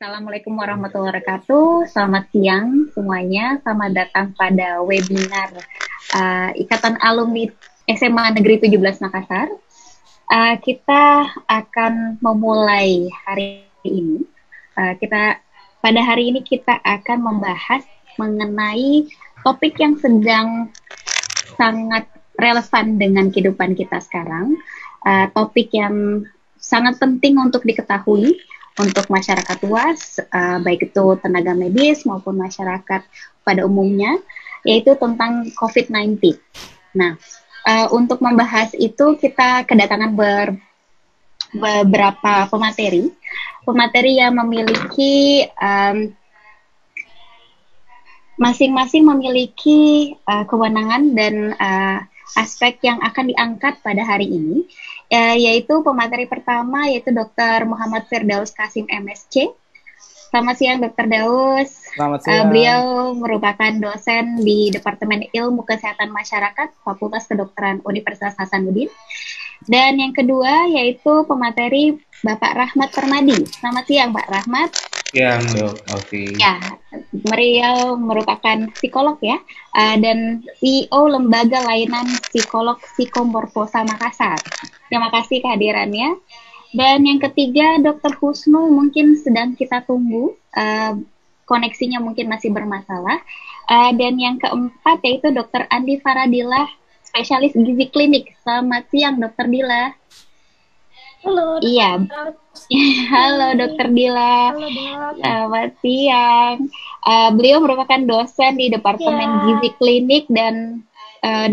Assalamualaikum warahmatullahi wabarakatuh. Selamat siang semuanya. Selamat datang pada webinar Ikatan Alumni SMA Negeri 17 Makassar. Kita akan memulai hari ini. Pada hari ini kita akan membahas mengenai topik yang sedang sangat relevan dengan kehidupan kita sekarang. Topik yang sangat penting untuk diketahui untuk masyarakat luas, baik itu tenaga medis maupun masyarakat pada umumnya, yaitu tentang COVID-19. Nah, untuk membahas itu kita kedatangan beberapa pemateri yang memiliki masing-masing memiliki kewenangan dan aspek yang akan diangkat pada hari ini, yaitu pemateri pertama yaitu Dr. Muhammad Firdaus Kasim MSc. Selamat siang Dr. Daus. Selamat siang. Beliau merupakan dosen di Departemen Ilmu Kesehatan Masyarakat Fakultas Kedokteran Universitas Hasanuddin. Dan yang kedua yaitu pemateri Bapak Rahmat Permadi. Selamat siang Pak Rahmat. Siang, Dok Alfi. Ya, beliau merupakan psikolog ya, dan CEO Lembaga Layanan Psikolog Psikomorfosa Makassar. Terima kasih kehadirannya. Dan yang ketiga, Dr. Husnu mungkin sedang kita tunggu, koneksinya mungkin masih bermasalah. Dan yang keempat yaitu Dr. Andi Faradillah, spesialis gizi klinik. Selamat siang, Dr. Dila. Halo. Iya. Halo Dr. Dila. Halo, Dok. Selamat siang. Beliau merupakan dosen di Departemen Gizi Klinik dan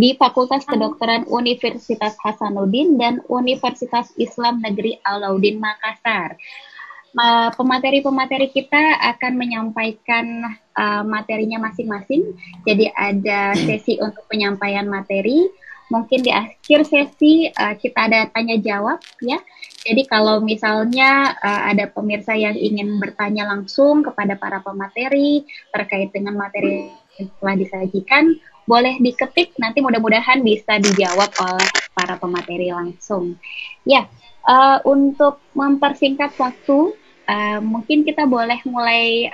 di Fakultas Kedokteran Universitas Hasanuddin dan Universitas Islam Negeri Alauddin Makassar. Pemateri-pemateri kita akan menyampaikan materinya masing-masing. Jadi ada sesi untuk penyampaian materi. Mungkin di akhir sesi kita ada tanya jawab ya. Jadi kalau misalnya ada pemirsa yang ingin bertanya langsung kepada para pemateri terkait dengan materi yang telah disajikan, boleh diketik, nanti mudah-mudahan bisa dijawab oleh para pemateri langsung. Ya, untuk mempersingkat waktu, mungkin kita boleh mulai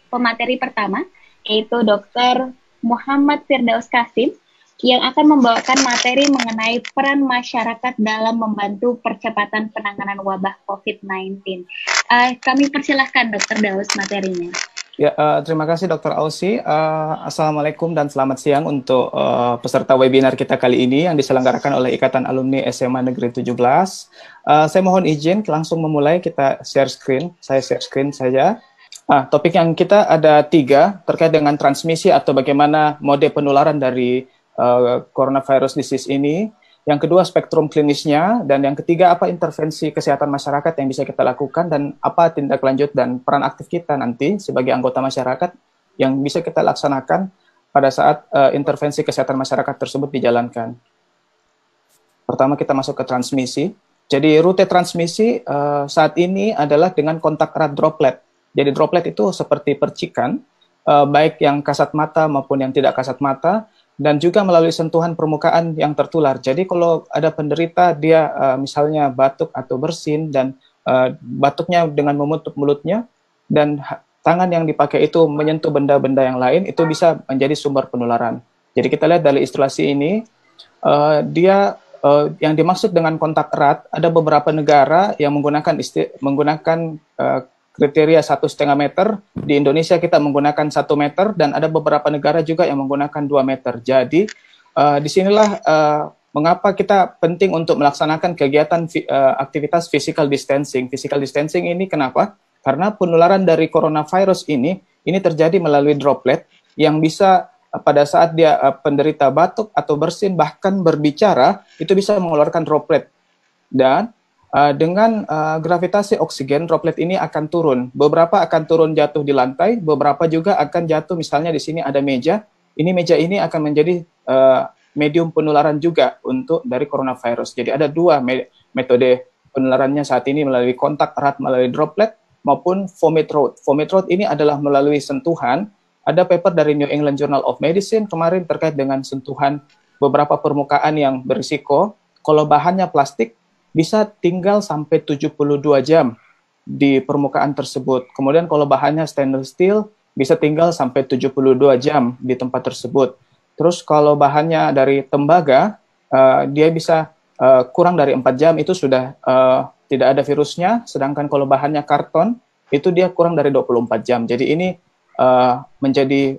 pemateri pertama, yaitu Dr. Muhammad Firdaus Kasim, yang akan membawakan materi mengenai peran masyarakat dalam membantu percepatan penanganan wabah COVID-19. Kami persilahkan Dr. Daus materinya. Ya, terima kasih Dr. Ausi. Assalamualaikum dan selamat siang untuk peserta webinar kita kali ini yang diselenggarakan oleh Ikatan Alumni SMA Negeri 17. Saya mohon izin langsung memulai, kita share screen. Saya share screen saja. Topik yang kita ada 3 terkait dengan transmisi atau bagaimana mode penularan dari coronavirus disease ini. Yang kedua, spektrum klinisnya. Dan yang ketiga, apa intervensi kesehatan masyarakat yang bisa kita lakukan dan apa tindak lanjut dan peran aktif kita nanti sebagai anggota masyarakat yang bisa kita laksanakan pada saat intervensi kesehatan masyarakat tersebut dijalankan. Pertama, kita masuk ke transmisi. Jadi rute transmisi saat ini adalah dengan kontak erat droplet. Jadi droplet itu seperti percikan, baik yang kasat mata maupun yang tidak kasat mata, dan juga melalui sentuhan permukaan yang tertular. Jadi kalau ada penderita, dia misalnya batuk atau bersin, dan batuknya dengan menutup mulutnya, dan tangan yang dipakai itu menyentuh benda-benda yang lain, itu bisa menjadi sumber penularan. Jadi kita lihat dari ilustrasi ini, yang dimaksud dengan kontak erat, ada beberapa negara yang menggunakan kriteria 1,5 meter. Di Indonesia kita menggunakan 1 meter, dan ada beberapa negara juga yang menggunakan 2 meter. Jadi disinilah mengapa kita penting untuk melaksanakan kegiatan aktivitas physical distancing. Physical distancing ini kenapa? Karena penularan dari coronavirus ini terjadi melalui droplet yang bisa pada saat dia penderita batuk atau bersin, bahkan berbicara, itu bisa mengeluarkan droplet. Dan dengan gravitasi oksigen, droplet ini akan turun. Beberapa akan turun jatuh di lantai, beberapa juga akan jatuh, misalnya di sini ada meja. Meja ini akan menjadi medium penularan juga untuk dari coronavirus. Jadi ada 2 metode penularannya saat ini, melalui kontak erat melalui droplet maupun vomit route. Vomit route ini adalah melalui sentuhan. Ada paper dari New England Journal of Medicine kemarin terkait dengan sentuhan beberapa permukaan yang berisiko. Kalau bahannya plastik, bisa tinggal sampai 72 jam di permukaan tersebut. Kemudian kalau bahannya stainless steel, bisa tinggal sampai 72 jam di tempat tersebut. Terus kalau bahannya dari tembaga, dia bisa kurang dari 4 jam itu sudah tidak ada virusnya, sedangkan kalau bahannya karton, itu dia kurang dari 24 jam. Jadi ini menjadi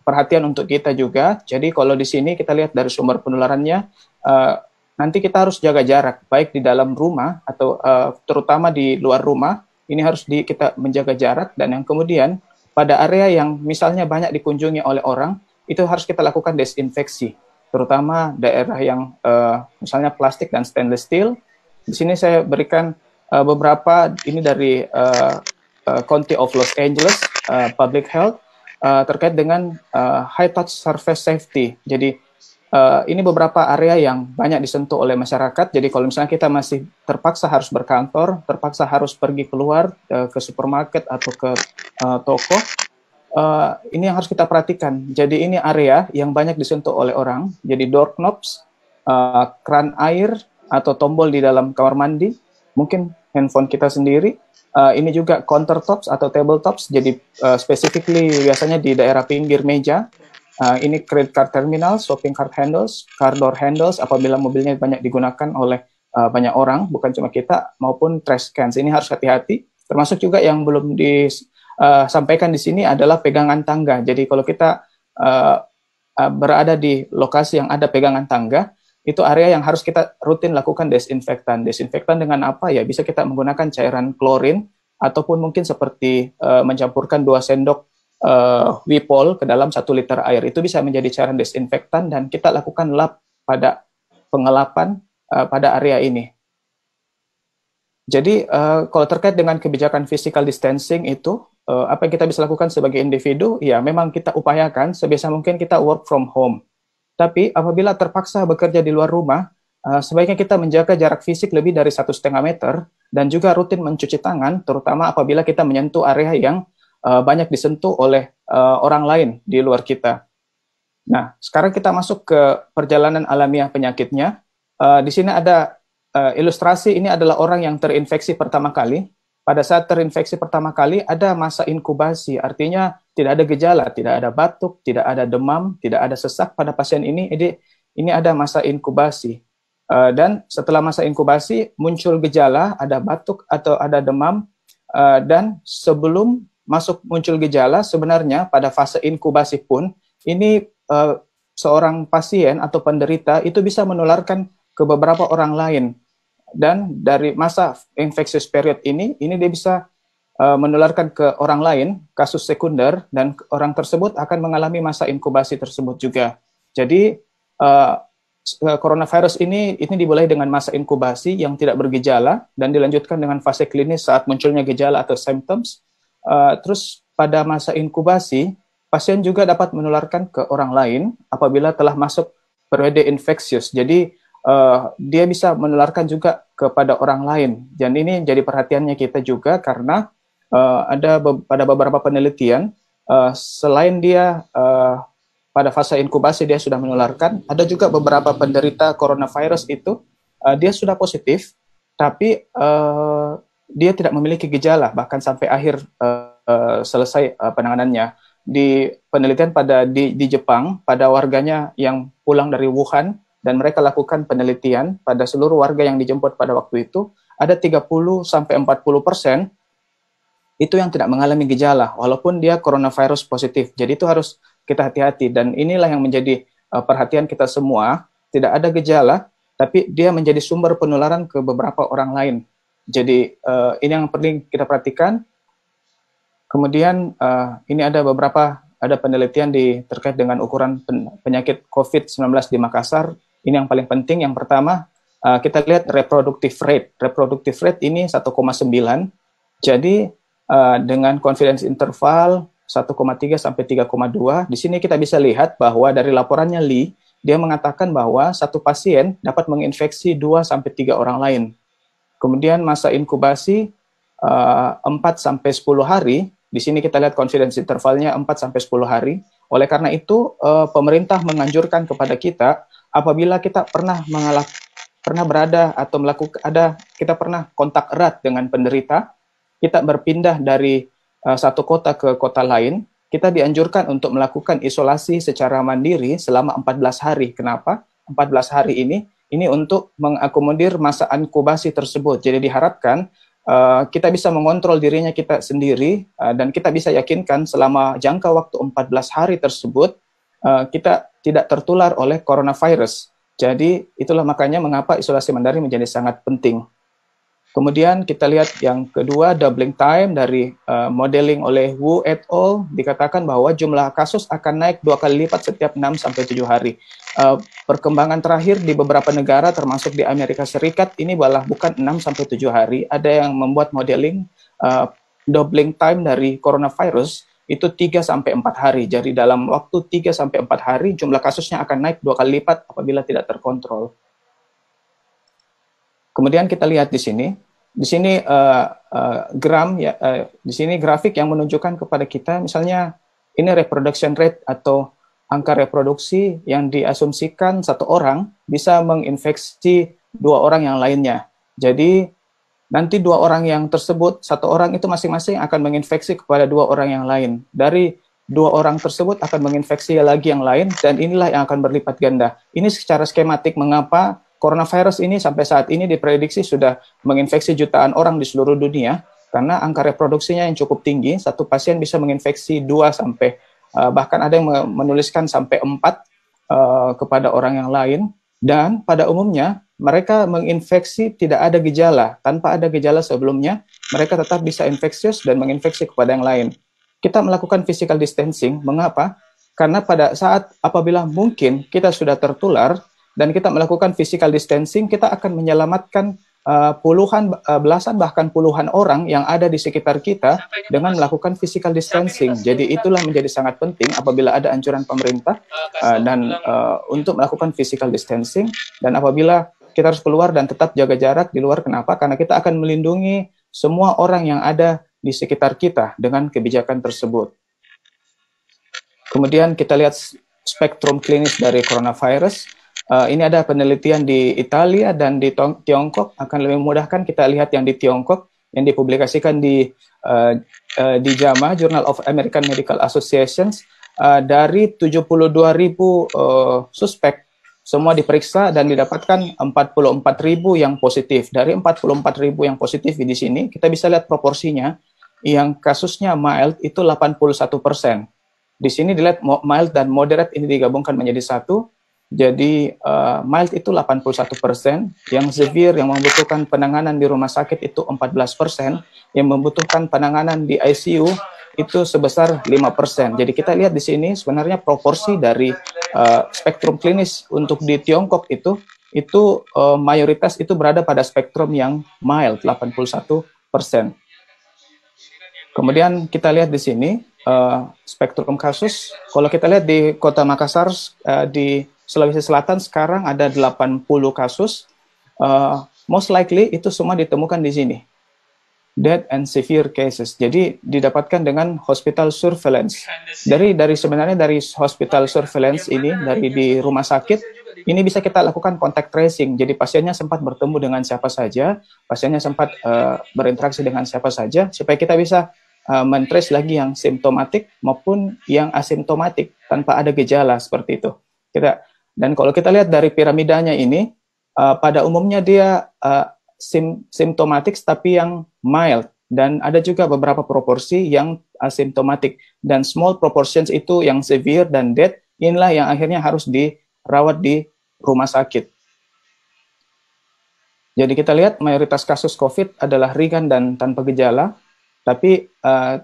perhatian untuk kita juga. Jadi kalau di sini kita lihat dari sumber penularannya, nanti kita harus jaga jarak, baik di dalam rumah atau terutama di luar rumah, ini harus kita menjaga jarak, dan yang kemudian pada area yang misalnya banyak dikunjungi oleh orang, itu harus kita lakukan desinfeksi, terutama daerah yang misalnya plastik dan stainless steel. Di sini saya berikan beberapa ini dari County of Los Angeles Public Health terkait dengan high touch surface safety. Jadi ini beberapa area yang banyak disentuh oleh masyarakat. Jadi kalau misalnya kita masih terpaksa harus berkantor, terpaksa harus pergi keluar ke supermarket atau ke toko, ini yang harus kita perhatikan. Jadi ini area yang banyak disentuh oleh orang. Jadi door knobs, keran air atau tombol di dalam kamar mandi, mungkin handphone kita sendiri. Ini juga countertops atau tabletops. Jadi specifically biasanya di daerah pinggir meja. Ini credit card terminal, shopping cart handles, car door handles apabila mobilnya banyak digunakan oleh banyak orang, bukan cuma kita, maupun trash cans. Ini harus hati-hati. Termasuk juga yang belum disampaikan di sini adalah pegangan tangga. Jadi kalau kita berada di lokasi yang ada pegangan tangga, itu area yang harus kita rutin lakukan desinfektan. Desinfektan dengan apa ya? Bisa kita menggunakan cairan klorin, ataupun mungkin seperti mencampurkan 2 sendok Wipol ke dalam 1 liter air. Itu bisa menjadi cairan desinfektan, dan kita lakukan lap pada pengelapan pada area ini. Jadi kalau terkait dengan kebijakan physical distancing itu, apa yang kita bisa lakukan sebagai individu, ya memang kita upayakan sebisa mungkin kita work from home. Tapi apabila terpaksa bekerja di luar rumah, sebaiknya kita menjaga jarak fisik lebih dari 1,5 meter, dan juga rutin mencuci tangan, terutama apabila kita menyentuh area yang banyak disentuh oleh orang lain di luar kita. Nah, sekarang kita masuk ke perjalanan alamiah penyakitnya. Di sini ada ilustrasi, ini adalah orang yang terinfeksi pertama kali. Pada saat terinfeksi pertama kali, ada masa inkubasi, artinya tidak ada gejala, tidak ada batuk, tidak ada demam, tidak ada sesak pada pasien ini. Ini ada masa inkubasi. Dan setelah masa inkubasi, muncul gejala, ada batuk atau ada demam, dan sebelum masuk muncul gejala, sebenarnya pada fase inkubasi pun, ini seorang pasien atau penderita itu bisa menularkan ke beberapa orang lain. Dan dari masa infectious period ini dia bisa menularkan ke orang lain, kasus sekunder, dan orang tersebut akan mengalami masa inkubasi tersebut juga. Jadi, coronavirus ini dimulai dengan masa inkubasi yang tidak bergejala, dan dilanjutkan dengan fase klinis saat munculnya gejala atau symptoms. Terus pada masa inkubasi, pasien juga dapat menularkan ke orang lain apabila telah masuk periode infeksius. Jadi dia bisa menularkan juga kepada orang lain. Dan ini jadi perhatiannya kita juga karena pada beberapa penelitian, selain dia pada fase inkubasi dia sudah menularkan, ada juga beberapa penderita coronavirus itu dia sudah positif, tapi dia tidak memiliki gejala bahkan sampai akhir selesai penanganannya. Di penelitian di Jepang pada warganya yang pulang dari Wuhan, dan mereka lakukan penelitian pada seluruh warga yang dijemput pada waktu itu, ada 30-40% itu yang tidak mengalami gejala walaupun dia coronavirus positif. Jadi itu harus kita hati-hati, dan inilah yang menjadi perhatian kita semua. Tidak ada gejala, tapi dia menjadi sumber penularan ke beberapa orang lain. Jadi ini yang perlu kita perhatikan. Kemudian ini ada penelitian terkait dengan ukuran penyakit COVID-19 di Makassar. Ini yang paling penting. Yang pertama, kita lihat reproductive rate. Reproductive rate ini 1,9. Jadi dengan confidence interval 1,3 sampai 3,2. Di sini kita bisa lihat bahwa dari laporannya Lee, dia mengatakan bahwa satu pasien dapat menginfeksi 2 sampai 3 orang lain. Kemudian masa inkubasi 4 sampai 10 hari. Di sini kita lihat confidence intervalnya 4 sampai 10 hari. Oleh karena itu, pemerintah menganjurkan kepada kita apabila kita pernah berada atau kita pernah kontak erat dengan penderita, kita berpindah dari satu kota ke kota lain, kita dianjurkan untuk melakukan isolasi secara mandiri selama 14 hari. Kenapa? 14 hari ini untuk mengakomodir masa inkubasi tersebut. Jadi diharapkan kita bisa mengontrol dirinya kita sendiri dan kita bisa yakinkan selama jangka waktu 14 hari tersebut kita tidak tertular oleh coronavirus. Jadi itulah makanya mengapa isolasi mandiri menjadi sangat penting. Kemudian kita lihat yang kedua, doubling time dari modeling oleh Wu et al. Dikatakan bahwa jumlah kasus akan naik 2 kali lipat setiap 6-7 hari. Perkembangan terakhir di beberapa negara termasuk di Amerika Serikat ini malah bukan 6-7 hari. Ada yang membuat modeling doubling time dari coronavirus itu 3-4 hari. Jadi dalam waktu 3-4 hari jumlah kasusnya akan naik 2 kali lipat apabila tidak terkontrol. Kemudian kita lihat di sini di sini grafik yang menunjukkan kepada kita, misalnya ini reproduction rate atau angka reproduksi yang diasumsikan satu orang bisa menginfeksi 2 orang yang lainnya. Jadi nanti 2 orang yang tersebut, satu orang itu masing-masing akan menginfeksi kepada 2 orang yang lain. Dari 2 orang tersebut akan menginfeksi lagi yang lain, dan inilah yang akan berlipat ganda. Ini secara skematik mengapa coronavirus ini sampai saat ini diprediksi sudah menginfeksi jutaan orang di seluruh dunia, karena angka reproduksinya yang cukup tinggi. Satu pasien bisa menginfeksi 2 sampai bahkan ada yang menuliskan sampai 4 kepada orang yang lain. Dan pada umumnya mereka menginfeksi tidak ada gejala, tanpa ada gejala sebelumnya, mereka tetap bisa infeksius dan menginfeksi kepada yang lain. Kita melakukan physical distancing, mengapa? Karena pada saat apabila mungkin kita sudah tertular, dan kita melakukan physical distancing, kita akan menyelamatkan belasan bahkan puluhan orang yang ada di sekitar kita dengan melakukan physical distancing. Jadi itulah menjadi sangat penting apabila ada anjuran pemerintah untuk melakukan physical distancing, dan apabila kita harus keluar dan tetap jaga jarak di luar. Kenapa? Karena kita akan melindungi semua orang yang ada di sekitar kita dengan kebijakan tersebut. Kemudian kita lihat spektrum klinis dari coronavirus. Ini ada penelitian di Italia dan di Tiongkok. Akan lebih memudahkan kita lihat yang di Tiongkok yang dipublikasikan di JAMA, Journal of American Medical Associations. Dari 72.000 suspek semua diperiksa dan didapatkan 44.000 yang positif. Dari 44.000 yang positif di sini kita bisa lihat proporsinya. Yang kasusnya mild itu 81%. Di sini dilihat mild dan moderate ini digabungkan menjadi satu. Jadi mild itu 81%, yang severe yang membutuhkan penanganan di rumah sakit itu 14%, yang membutuhkan penanganan di ICU itu sebesar 5%. Jadi kita lihat di sini sebenarnya proporsi dari spektrum klinis untuk di Tiongkok itu mayoritas itu berada pada spektrum yang mild 81%. Kemudian kita lihat di sini spektrum kasus. Kalau kita lihat di Kota Makassar di Sulawesi Selatan sekarang ada 80 kasus. Most likely itu semua ditemukan di sini. Dead and severe cases. Jadi didapatkan dengan hospital surveillance. Dari sebenarnya dari hospital surveillance ini, dari di rumah sakit, ini bisa kita lakukan contact tracing. Jadi pasiennya sempat bertemu dengan siapa saja, pasiennya sempat berinteraksi dengan siapa saja, supaya kita bisa men-trace lagi yang simptomatik maupun yang asimptomatik tanpa ada gejala seperti itu. Dan kalau kita lihat dari piramidanya ini, pada umumnya dia simptomatik tapi yang mild, dan ada juga beberapa proporsi yang asimptomatik, dan small proportions itu yang severe dan dead, inilah yang akhirnya harus dirawat di rumah sakit. Jadi kita lihat mayoritas kasus COVID adalah ringan dan tanpa gejala, tapi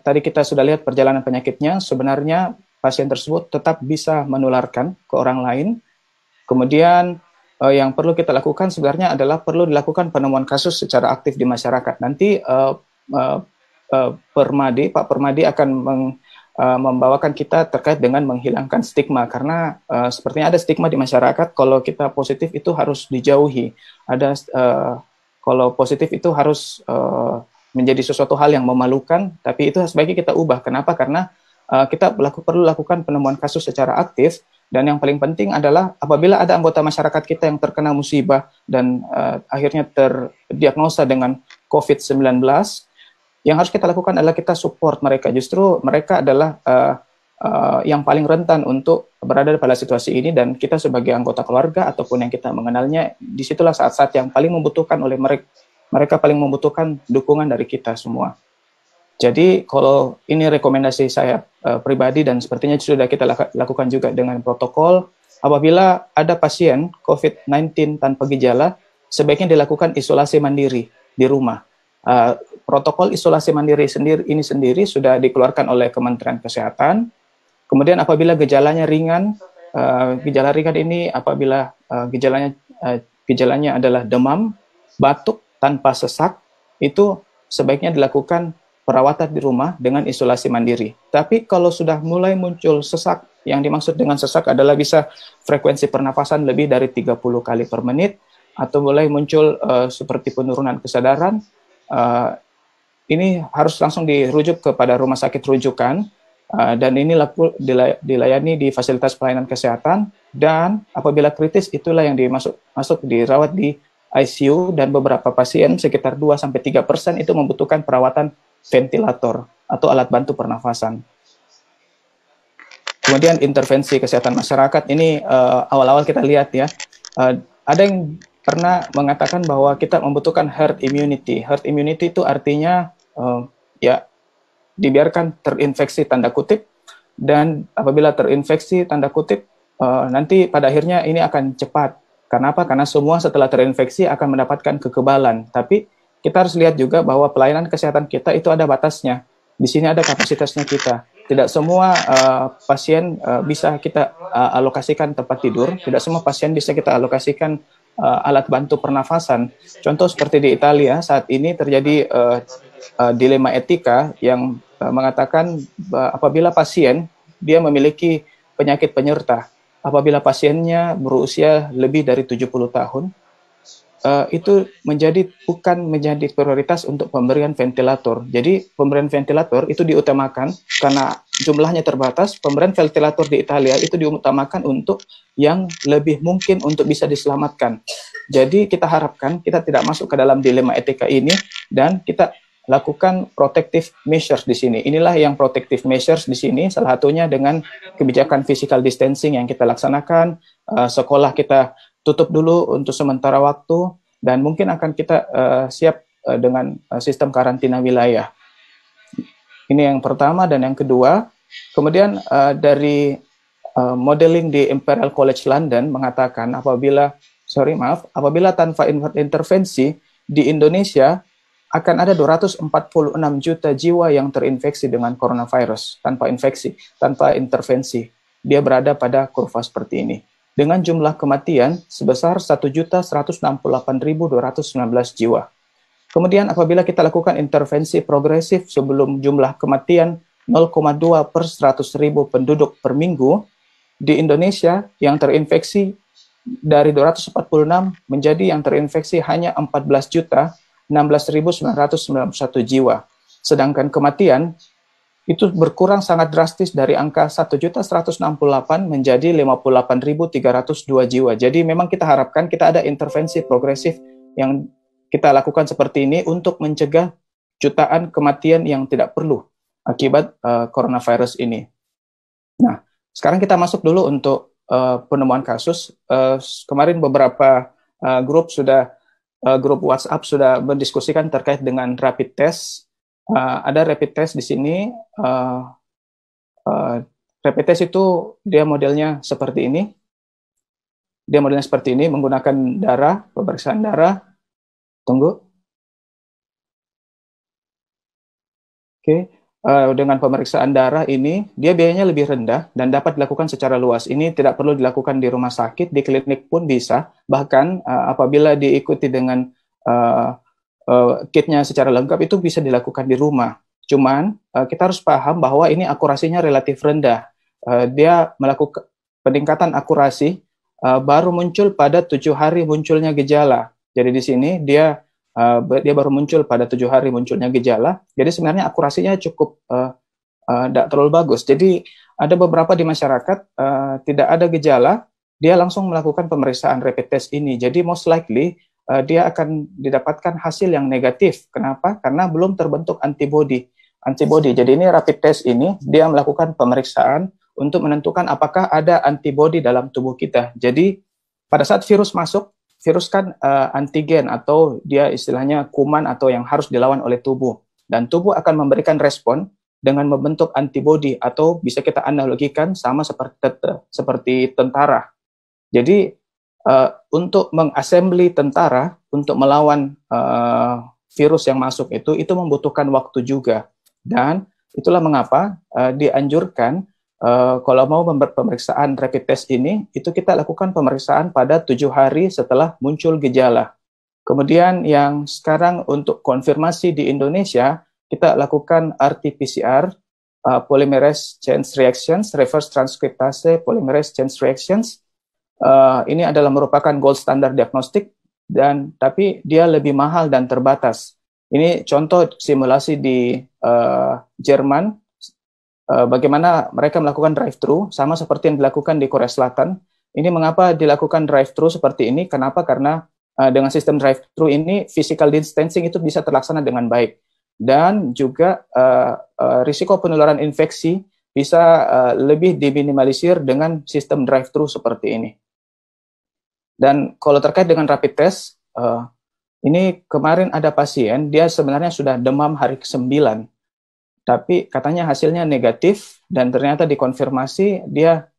tadi kita sudah lihat perjalanan penyakitnya, sebenarnya pasien tersebut tetap bisa menularkan ke orang lain. Kemudian yang perlu kita lakukan sebenarnya adalah perlu dilakukan penemuan kasus secara aktif di masyarakat. Nanti Pak Permadi akan membawakan kita terkait dengan menghilangkan stigma, karena sepertinya ada stigma di masyarakat kalau kita positif itu harus dijauhi. Kalau positif itu harus menjadi sesuatu hal yang memalukan, tapi itu sebaiknya kita ubah. Kenapa? Karena kita perlu lakukan penemuan kasus secara aktif. Dan yang paling penting adalah apabila ada anggota masyarakat kita yang terkena musibah dan akhirnya terdiagnosa dengan COVID-19, yang harus kita lakukan adalah kita support mereka. Justru mereka adalah yang paling rentan untuk berada pada situasi ini, dan kita sebagai anggota keluarga ataupun yang kita mengenalnya, disitulah saat-saat yang paling membutuhkan oleh mereka paling membutuhkan dukungan dari kita semua. Jadi kalau ini rekomendasi saya pribadi, dan sepertinya sudah kita lakukan juga dengan protokol, apabila ada pasien COVID-19 tanpa gejala, sebaiknya dilakukan isolasi mandiri di rumah. Protokol isolasi mandiri ini sendiri sudah dikeluarkan oleh Kementerian Kesehatan. Kemudian apabila gejalanya ringan, gejala ringan ini apabila gejalanya adalah demam, batuk tanpa sesak, itu sebaiknya dilakukan perawatan di rumah dengan isolasi mandiri. Tapi kalau sudah mulai muncul sesak, yang dimaksud dengan sesak adalah bisa frekuensi pernafasan lebih dari 30 kali per menit, atau mulai muncul seperti penurunan kesadaran, ini harus langsung dirujuk kepada rumah sakit rujukan, dan ini dilayani di fasilitas pelayanan kesehatan, dan apabila kritis itulah yang masuk dirawat di ICU, dan beberapa pasien sekitar 2-3% itu membutuhkan perawatan ventilator atau alat bantu pernafasan. Kemudian intervensi kesehatan masyarakat ini awal-awal kita lihat ya, ada yang pernah mengatakan bahwa kita membutuhkan herd immunity. Herd immunity itu artinya ya dibiarkan terinfeksi tanda kutip, dan apabila terinfeksi tanda kutip nanti pada akhirnya ini akan cepat. Kenapa? Karena semua setelah terinfeksi akan mendapatkan kekebalan. Tapi kita harus lihat juga bahwa pelayanan kesehatan kita itu ada batasnya. Di sini ada kapasitasnya kita. Tidak semua pasien bisa kita alokasikan tempat tidur. Tidak semua pasien bisa kita alokasikan alat bantu pernafasan. Contoh seperti di Italia saat ini terjadi dilema etika yang mengatakan apabila pasien dia memiliki penyakit penyerta, apabila pasiennya berusia lebih dari 70 tahun, itu bukan menjadi prioritas untuk pemberian ventilator. Jadi pemberian ventilator itu diutamakan karena jumlahnya terbatas. Pemberian ventilator di Italia itu diutamakan untuk yang lebih mungkin untuk bisa diselamatkan. Jadi kita harapkan kita tidak masuk ke dalam dilema etika ini, dan kita lakukan protective measures di sini. Inilah yang protective measures di sini, salah satunya dengan kebijakan physical distancing yang kita laksanakan. Sekolah kita tutup dulu untuk sementara waktu, dan mungkin akan kita siap dengan sistem karantina wilayah. Ini yang pertama. Dan yang kedua, kemudian dari modeling di Imperial College London mengatakan apabila tanpa intervensi di Indonesia akan ada 246 juta jiwa yang terinfeksi dengan coronavirus tanpa intervensi. Dia berada pada kurva seperti ini, dengan jumlah kematian sebesar 1.168.219 jiwa. Kemudian apabila kita lakukan intervensi progresif sebelum jumlah kematian 0,2 per 100.000 penduduk per minggu, di Indonesia yang terinfeksi dari 246 menjadi yang terinfeksi hanya 14.016.991 jiwa. Sedangkan kematian itu berkurang sangat drastis dari angka 1.168 menjadi 58.302 jiwa. Jadi memang kita harapkan kita ada intervensi progresif yang kita lakukan seperti ini untuk mencegah jutaan kematian yang tidak perlu akibat coronavirus ini. Nah, sekarang kita masuk dulu untuk penemuan kasus. Kemarin beberapa grup WhatsApp sudah mendiskusikan terkait dengan rapid test. Ada rapid test di sini. Rapid test itu dia modelnya seperti ini. Menggunakan pemeriksaan darah. Tunggu. Oke. Dengan pemeriksaan darah ini, dia biayanya lebih rendah dan dapat dilakukan secara luas. Ini tidak perlu dilakukan di rumah sakit, di klinik pun bisa. Bahkan apabila diikuti dengan kitnya secara lengkap, itu bisa dilakukan di rumah. Cuman kita harus paham bahwa ini akurasinya relatif rendah. Dia melakukan peningkatan akurasi baru muncul pada 7 hari munculnya gejala. Jadi di sini dia baru muncul pada 7 hari munculnya gejala. Jadi sebenarnya akurasinya cukup tidak terlalu bagus. Jadi ada beberapa di masyarakat tidak ada gejala, dia langsung melakukan pemeriksaan rapid test ini. Jadi most likely dia akan didapatkan hasil yang negatif. Kenapa? Karena belum terbentuk antibodi. Jadi ini rapid test ini dia melakukan pemeriksaan untuk menentukan apakah ada antibodi dalam tubuh kita. Jadi pada saat virus masuk, virus kan antigen atau dia istilahnya kuman atau yang harus dilawan oleh tubuh. Dan tubuh akan memberikan respon dengan membentuk antibodi atau bisa kita analogikan sama seperti tentara. Jadi untuk mengassembly tentara untuk melawan virus yang masuk itu membutuhkan waktu juga. Dan itulah mengapa dianjurkan kalau mau pemeriksaan rapid test ini, itu kita lakukan pemeriksaan pada 7 hari setelah muncul gejala. Kemudian yang sekarang untuk konfirmasi di Indonesia, kita lakukan RT-PCR, polymerase chain reactions, reverse transkriptase polymerase chain reactions. Ini adalah merupakan gold standard diagnostik, tapi dia lebih mahal dan terbatas. Ini contoh simulasi di Jerman, bagaimana mereka melakukan drive-thru, sama seperti yang dilakukan di Korea Selatan. Ini mengapa dilakukan drive-thru seperti ini? Kenapa? Karena dengan sistem drive-thru ini, physical distancing itu bisa terlaksana dengan baik. Dan juga risiko penularan infeksi bisa lebih diminimalisir dengan sistem drive-thru seperti ini. Dan kalau terkait dengan rapid test, ini kemarin ada pasien, dia sebenarnya sudah demam hari ke-9, tapi katanya hasilnya negatif, dan ternyata dikonfirmasi dia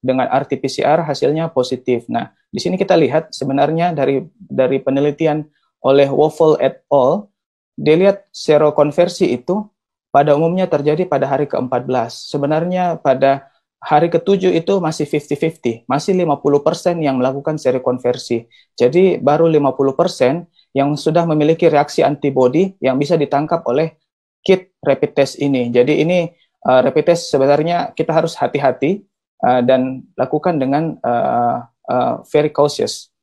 dengan RT-PCR hasilnya positif. Nah, di sini kita lihat sebenarnya dari penelitian oleh Woffel et al., dia lihat serokonversi itu pada umumnya terjadi pada hari ke-14. Sebenarnya pada hari ke-7 itu masih 50-50, masih 50% yang melakukan serokonversi. Jadi baru 50% yang sudah memiliki reaksi antibodi yang bisa ditangkap oleh kit rapid test ini. Jadi ini rapid test sebenarnya kita harus hati-hati dan lakukan dengan very cautious.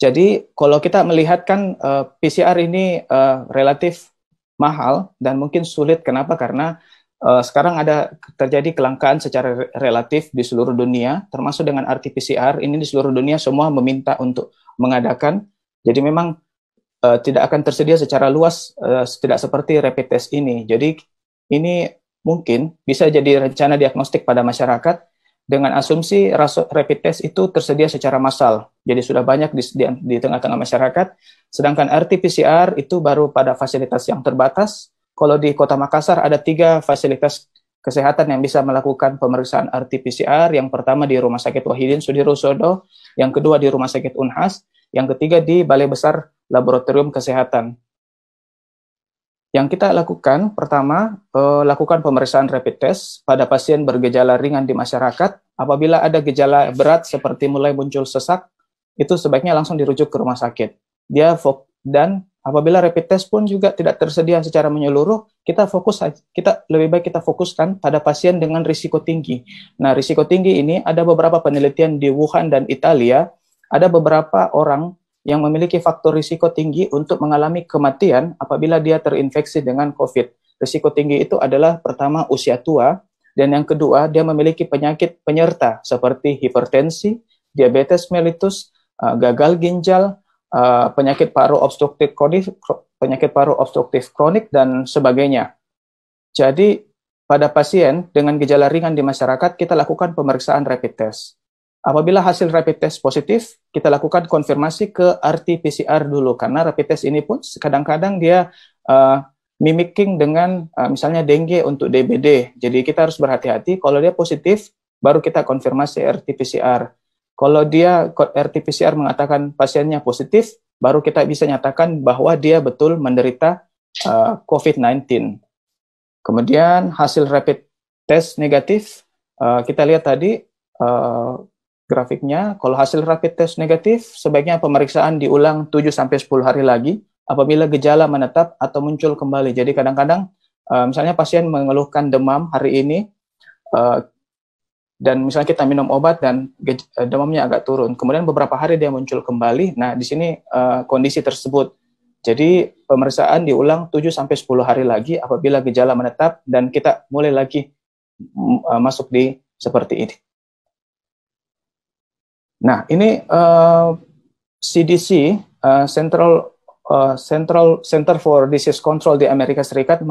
Jadi kalau kita melihat kan PCR ini relatif mahal dan mungkin sulit. Kenapa? Karena sekarang ada terjadi kelangkaan secara relatif di seluruh dunia, termasuk dengan RT-PCR. Ini di seluruh dunia semua meminta untuk mengadakan. Jadi memang tidak akan tersedia secara luas, tidak seperti rapid test ini. Jadi ini mungkin bisa jadi rencana diagnostik pada masyarakat dengan asumsi rapid test itu tersedia secara massal. Jadi sudah banyak di tengah-tengah masyarakat, sedangkan RT-PCR itu baru pada fasilitas yang terbatas. Kalau di Kota Makassar ada 3 fasilitas kesehatan yang bisa melakukan pemeriksaan RT-PCR. Yang pertama di Rumah Sakit Wahidin Sudirosodo, yang kedua di Rumah Sakit Unhas, yang ketiga di Balai Besar Laboratorium Kesehatan. Yang kita lakukan, pertama, lakukan pemeriksaan rapid test pada pasien bergejala ringan di masyarakat. Apabila ada gejala berat seperti mulai muncul sesak, itu sebaiknya langsung dirujuk ke rumah sakit. Dan apabila rapid test pun juga tidak tersedia secara menyeluruh, kita lebih baik kita fokuskan pada pasien dengan risiko tinggi. Nah, risiko tinggi ini ada beberapa penelitian di Wuhan dan Italia, ada beberapa orang yang memiliki faktor risiko tinggi untuk mengalami kematian apabila dia terinfeksi dengan COVID. Risiko tinggi itu adalah pertama usia tua, dan yang kedua dia memiliki penyakit penyerta seperti hipertensi, diabetes mellitus, gagal ginjal, penyakit paru obstruktif kronik, dan sebagainya. Jadi pada pasien dengan gejala ringan di masyarakat kita lakukan pemeriksaan rapid test. Apabila hasil rapid test positif, kita lakukan konfirmasi ke RT-PCR dulu, karena rapid test ini pun kadang-kadang dia mimicking dengan misalnya dengue untuk DBD. Jadi kita harus berhati-hati, kalau dia positif, baru kita konfirmasi RT-PCR. Kalau dia RT-PCR mengatakan pasiennya positif, baru kita bisa nyatakan bahwa dia betul menderita COVID-19. Kemudian hasil rapid test negatif, kita lihat tadi grafiknya. Kalau hasil rapid test negatif, sebaiknya pemeriksaan diulang 7-10 hari lagi apabila gejala menetap atau muncul kembali. Jadi kadang-kadang misalnya pasien mengeluhkan demam hari ini, dan misalnya kita minum obat dan demamnya agak turun, kemudian beberapa hari dia muncul kembali. Nah, di sini kondisi tersebut. Jadi pemeriksaan diulang 7-10 hari lagi apabila gejala menetap dan kita mulai lagi masuk di seperti ini. Nah, ini CDC, Center for Disease Control di Amerika Serikat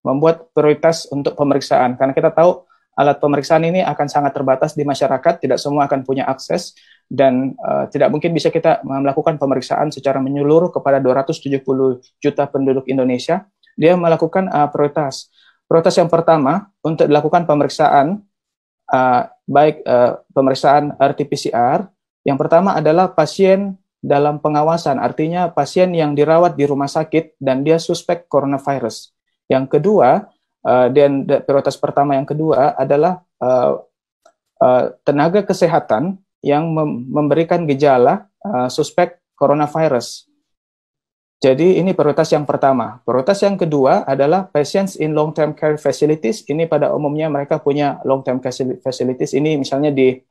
membuat prioritas untuk pemeriksaan, karena kita tahu alat pemeriksaan ini akan sangat terbatas di masyarakat, tidak semua akan punya akses, dan tidak mungkin bisa kita melakukan pemeriksaan secara menyeluruh kepada 270 juta penduduk Indonesia. Dia melakukan prioritas. Prioritas yang pertama untuk dilakukan pemeriksaan, baik pemeriksaan RT-PCR, yang pertama adalah pasien dalam pengawasan, artinya pasien yang dirawat di rumah sakit dan dia suspek coronavirus. Yang kedua, dan prioritas pertama yang kedua adalah tenaga kesehatan yang memberikan gejala suspek coronavirus. Jadi ini prioritas yang pertama. Prioritas yang kedua adalah patients in long-term care facilities. Ini pada umumnya mereka punya long-term facilities. Ini misalnya di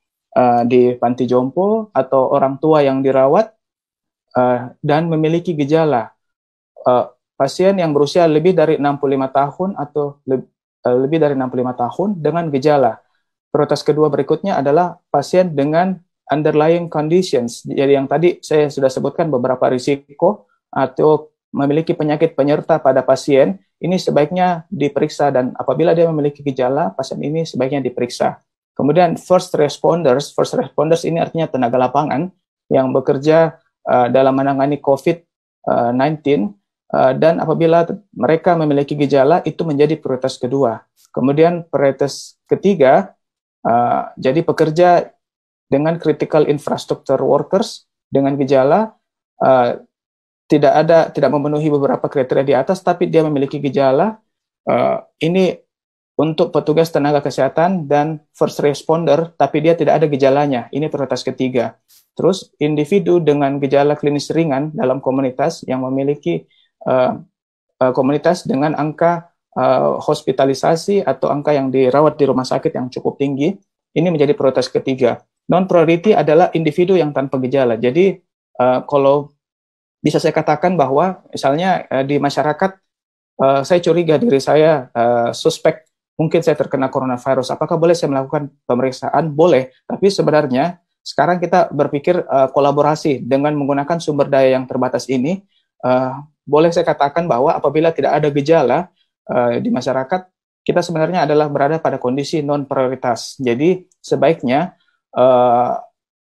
panti jompo atau orang tua yang dirawat dan memiliki gejala. Pasien yang berusia lebih dari 65 tahun atau lebih dari 65 tahun dengan gejala. Prioritas kedua berikutnya adalah pasien dengan underlying conditions. Jadi yang tadi saya sudah sebutkan beberapa risiko atau memiliki penyakit penyerta pada pasien, ini sebaiknya diperiksa, dan apabila dia memiliki gejala, pasien ini sebaiknya diperiksa. Kemudian first responders ini artinya tenaga lapangan yang bekerja dalam menangani COVID-19, dan apabila mereka memiliki gejala, itu menjadi prioritas kedua. Kemudian prioritas ketiga, jadi pekerja dengan critical infrastructure workers dengan gejala, tidak memenuhi beberapa kriteria di atas, tapi dia memiliki gejala. Ini untuk petugas tenaga kesehatan dan first responder, tapi dia tidak ada gejalanya. Ini prioritas ketiga. Terus individu dengan gejala klinis ringan dalam komunitas yang memiliki komunitas dengan angka hospitalisasi atau angka yang dirawat di rumah sakit yang cukup tinggi, ini menjadi prioritas ketiga. Non-priority adalah individu yang tanpa gejala. Jadi kalau bisa saya katakan bahwa misalnya di masyarakat, saya curiga diri saya suspek, mungkin saya terkena coronavirus. Apakah boleh saya melakukan pemeriksaan? Boleh, tapi sebenarnya sekarang kita berpikir kolaborasi dengan menggunakan sumber daya yang terbatas ini. Boleh saya katakan bahwa apabila tidak ada gejala di masyarakat, kita sebenarnya adalah berada pada kondisi non-prioritas. Jadi sebaiknya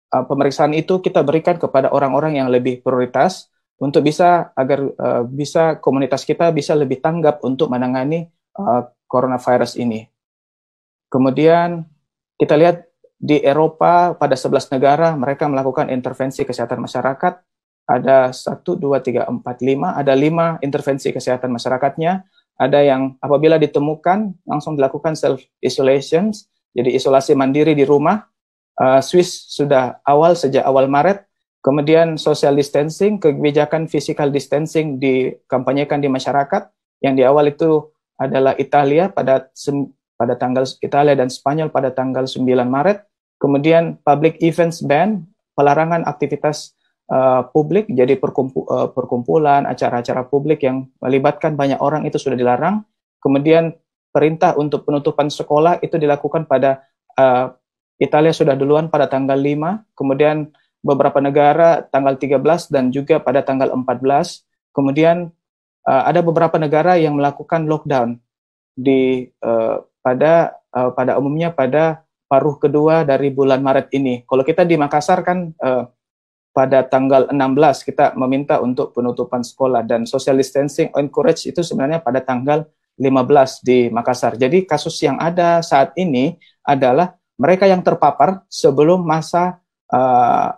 pemeriksaan itu kita berikan kepada orang-orang yang lebih prioritas untuk agar bisa komunitas kita bisa lebih tanggap untuk menangani coronavirus ini. Kemudian kita lihat di Eropa pada 11 negara mereka melakukan intervensi kesehatan masyarakat. Ada 1, 2, 3, 4, 5, ada 5 intervensi kesehatan masyarakatnya. Ada yang apabila ditemukan langsung dilakukan self-isolation, jadi isolasi mandiri di rumah. Swiss sudah sejak awal Maret. Kemudian social distancing, kebijakan physical distancing dikampanyekan di masyarakat. Yang di awal itu adalah Italia pada tanggal Italia dan Spanyol pada tanggal 9 Maret. Kemudian public events ban, pelarangan aktivitas publik, jadi perkumpulan, acara-acara publik yang melibatkan banyak orang itu sudah dilarang. Kemudian perintah untuk penutupan sekolah itu dilakukan pada Italia sudah duluan pada tanggal 5, kemudian beberapa negara tanggal 13 dan juga pada tanggal 14. Kemudian ada beberapa negara yang melakukan lockdown pada umumnya pada paruh kedua dari bulan Maret ini. Kalau kita di Makassar kan pada tanggal 16 kita meminta untuk penutupan sekolah, dan social distancing encourage itu sebenarnya pada tanggal 15 di Makassar. Jadi kasus yang ada saat ini adalah mereka yang terpapar sebelum masa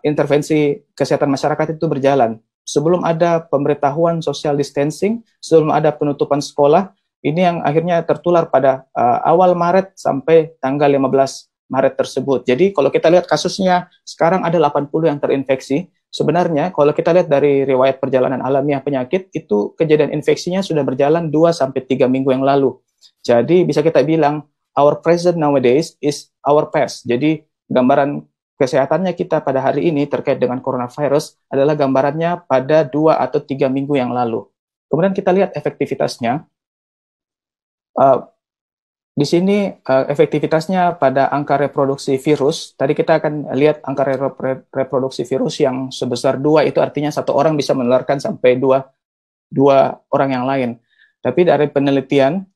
intervensi kesehatan masyarakat itu berjalan. Sebelum ada pemberitahuan social distancing, sebelum ada penutupan sekolah, ini yang akhirnya tertular pada awal Maret sampai tanggal 15 Maret tersebut. Jadi kalau kita lihat kasusnya sekarang ada 80 yang terinfeksi. Sebenarnya kalau kita lihat dari riwayat perjalanan alamiah penyakit, itu kejadian infeksinya sudah berjalan 2-3 minggu yang lalu. Jadi bisa kita bilang our present nowadays is our past. Jadi gambaran kesehatannya kita pada hari ini terkait dengan coronavirus adalah gambarannya pada 2 atau 3 minggu yang lalu. Kemudian kita lihat efektivitasnya. di sini efektivitasnya pada angka reproduksi virus. Tadi kita akan lihat angka reproduksi virus yang sebesar 2, itu artinya satu orang bisa menularkan sampai dua orang yang lain. Tapi dari penelitian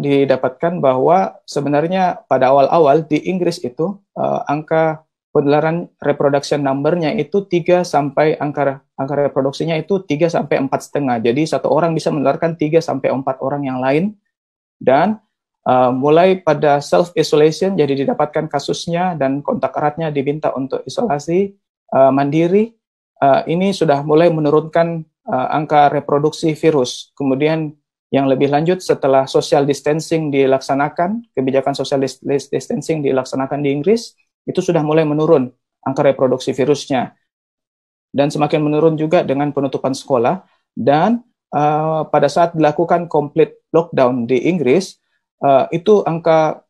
didapatkan bahwa sebenarnya pada awal-awal di Inggris itu angka penularan reproduction number-nya itu 3 sampai angka reproduksinya itu 3 sampai 4,5. Jadi satu orang bisa menularkan 3 sampai 4 orang yang lain. Dan mulai pada self isolation, jadi didapatkan kasusnya dan kontak eratnya diminta untuk isolasi mandiri. Ini sudah mulai menurunkan angka reproduksi virus. Kemudian yang lebih lanjut, setelah social distancing dilaksanakan, kebijakan social distancing dilaksanakan di Inggris, itu sudah mulai menurun angka reproduksi virusnya. Dan semakin menurun juga dengan penutupan sekolah. Dan pada saat dilakukan complete lockdown di Inggris, itu angka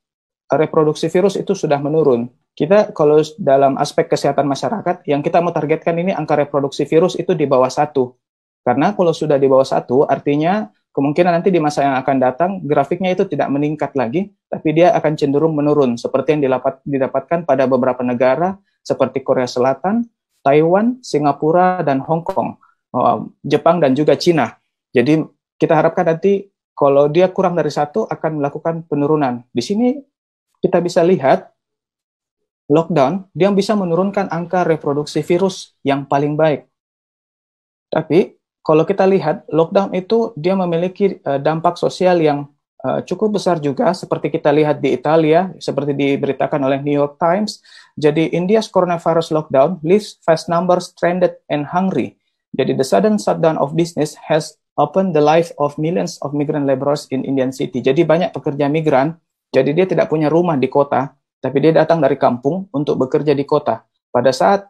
reproduksi virus itu sudah menurun. Kita kalau dalam aspek kesehatan masyarakat, yang kita mau targetkan ini angka reproduksi virus itu di bawah 1. Karena kalau sudah di bawah 1, artinya kemungkinan nanti di masa yang akan datang, grafiknya itu tidak meningkat lagi, tapi dia akan cenderung menurun, seperti yang didapatkan pada beberapa negara, seperti Korea Selatan, Taiwan, Singapura, dan Hong Kong, Jepang, dan juga Cina. Jadi kita harapkan nanti kalau dia kurang dari 1 akan melakukan penurunan. Di sini kita bisa lihat, lockdown, dia bisa menurunkan angka reproduksi virus yang paling baik. Tapi kalau kita lihat, lockdown itu dia memiliki dampak sosial yang cukup besar juga, seperti kita lihat di Italia, seperti diberitakan oleh New York Times. Jadi, India's coronavirus lockdown leaves vast numbers stranded and hungry. Jadi, the sudden shutdown of business has opened the life of millions of migrant laborers in Indian city. Jadi, banyak pekerja migran, jadi dia tidak punya rumah di kota, tapi dia datang dari kampung untuk bekerja di kota. Pada saat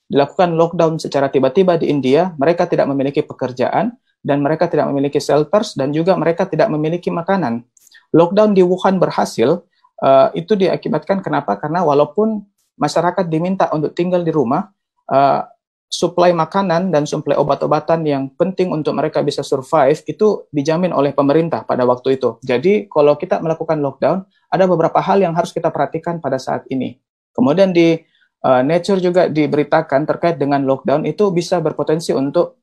dilakukan lockdown secara tiba-tiba di India, mereka tidak memiliki pekerjaan, dan mereka tidak memiliki shelters, dan juga mereka tidak memiliki makanan. Lockdown di Wuhan berhasil, itu diakibatkan kenapa? Karena walaupun masyarakat diminta untuk tinggal di rumah, suplai makanan dan suplai obat-obatan yang penting untuk mereka bisa survive, itu dijamin oleh pemerintah pada waktu itu. Jadi, kalau kita melakukan lockdown, ada beberapa hal yang harus kita perhatikan pada saat ini. Kemudian di Nature juga diberitakan terkait dengan lockdown itu bisa berpotensi untuk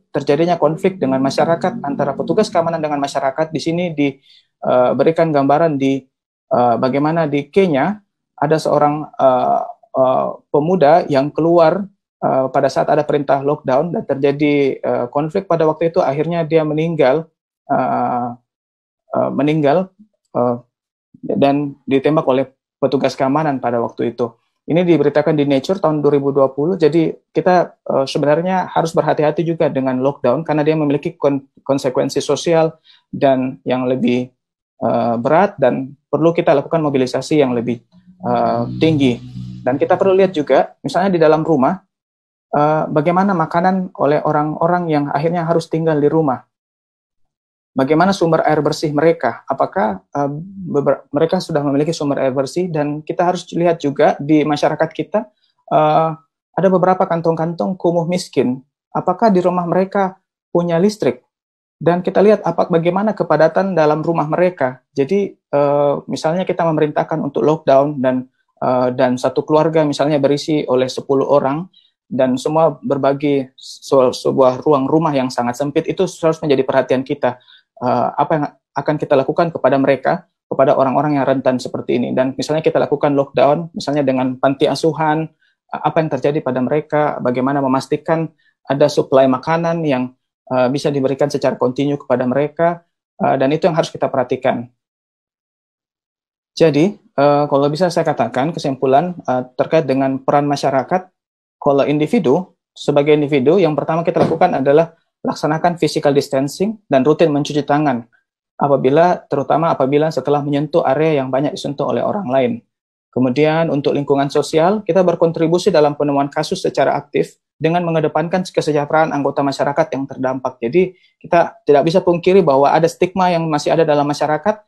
terjadinya konflik dengan masyarakat, antara petugas keamanan dengan masyarakat. Di sini diberikan gambaran di bagaimana di Kenya ada seorang pemuda yang keluar pada saat ada perintah lockdown dan terjadi konflik pada waktu itu, akhirnya dia meninggal dan ditembak oleh petugas keamanan pada waktu itu. Ini diberitakan di Nature tahun 2020, jadi kita sebenarnya harus berhati-hati juga dengan lockdown, karena dia memiliki konsekuensi sosial dan yang lebih berat, dan perlu kita lakukan mobilisasi yang lebih tinggi. Dan kita perlu lihat juga, misalnya di dalam rumah, bagaimana makanan oleh orang-orang yang akhirnya harus tinggal di rumah. Bagaimana sumber air bersih mereka? Apakah mereka sudah memiliki sumber air bersih? Dan kita harus lihat juga di masyarakat kita, ada beberapa kantong-kantong kumuh miskin. Apakah di rumah mereka punya listrik? Dan kita lihat bagaimana kepadatan dalam rumah mereka. Jadi misalnya kita memerintahkan untuk lockdown dan satu keluarga misalnya berisi oleh 10 orang, dan semua berbagi sebuah ruang rumah yang sangat sempit, itu harus menjadi perhatian kita. Apa yang akan kita lakukan kepada mereka, kepada orang-orang yang rentan seperti ini. Dan misalnya kita lakukan lockdown, misalnya dengan panti asuhan, apa yang terjadi pada mereka, bagaimana memastikan ada suplai makanan yang bisa diberikan secara kontinu kepada mereka, dan itu yang harus kita perhatikan. Jadi, kalau bisa saya katakan kesimpulan terkait dengan peran masyarakat, kalau sebagai individu, yang pertama kita lakukan adalah laksanakan physical distancing dan rutin mencuci tangan, terutama apabila setelah menyentuh area yang banyak disentuh oleh orang lain. Kemudian untuk lingkungan sosial, kita berkontribusi dalam penemuan kasus secara aktif dengan mengedepankan kesejahteraan anggota masyarakat yang terdampak. Jadi kita tidak bisa pungkiri bahwa ada stigma yang masih ada dalam masyarakat.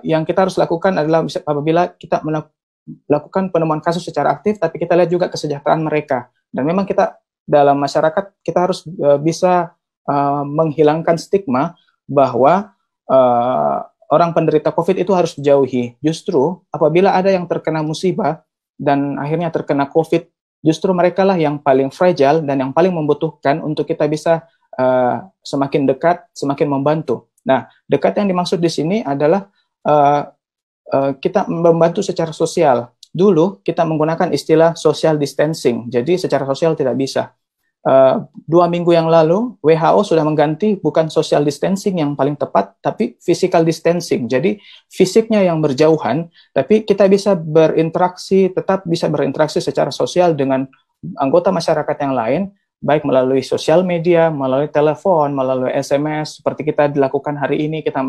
Yang kita harus lakukan adalah apabila kita melakukan penemuan kasus secara aktif, tapi kita lihat juga kesejahteraan mereka. Dan memang kita dalam masyarakat kita harus bisa menghilangkan stigma bahwa orang penderita COVID itu harus dijauhi. Justru apabila ada yang terkena musibah dan akhirnya terkena COVID, justru mereka lah yang paling fragile dan yang paling membutuhkan untuk kita bisa semakin dekat, semakin membantu. Nah, dekat yang dimaksud di sini adalah kita membantu secara sosial. Dulu kita menggunakan istilah social distancing, jadi secara sosial tidak bisa. 2 minggu yang lalu WHO sudah mengganti bukan social distancing yang paling tepat, tapi physical distancing. Jadi fisiknya yang berjauhan, tapi kita bisa berinteraksi, tetap bisa berinteraksi secara sosial dengan anggota masyarakat yang lain, baik melalui sosial media, melalui telepon, melalui SMS, seperti kita dilakukan hari ini, kita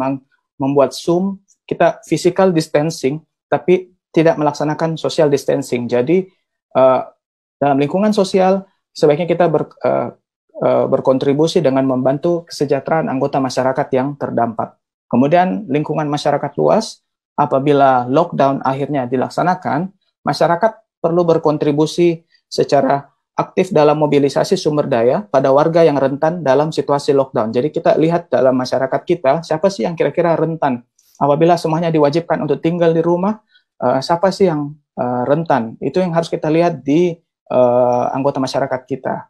membuat Zoom, kita physical distancing, tapi tidak melaksanakan social distancing. Jadi dalam lingkungan sosial sebaiknya kita berkontribusi dengan membantu kesejahteraan anggota masyarakat yang terdampak. Kemudian lingkungan masyarakat luas, apabila lockdown akhirnya dilaksanakan, masyarakat perlu berkontribusi secara aktif dalam mobilisasi sumber daya pada warga yang rentan dalam situasi lockdown. Jadi kita lihat dalam masyarakat kita, siapa sih yang kira-kira rentan? Apabila semuanya diwajibkan untuk tinggal di rumah, siapa sih yang rentan? Itu yang harus kita lihat di anggota masyarakat kita.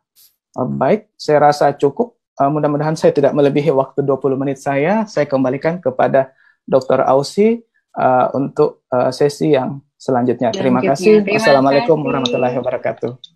Baik, saya rasa cukup. Mudah-mudahan saya tidak melebihi waktu 20 menit saya. Saya kembalikan kepada Dr. Ausi untuk sesi yang selanjutnya. Terima kasih. Wassalamualaikum warahmatullahi wabarakatuh.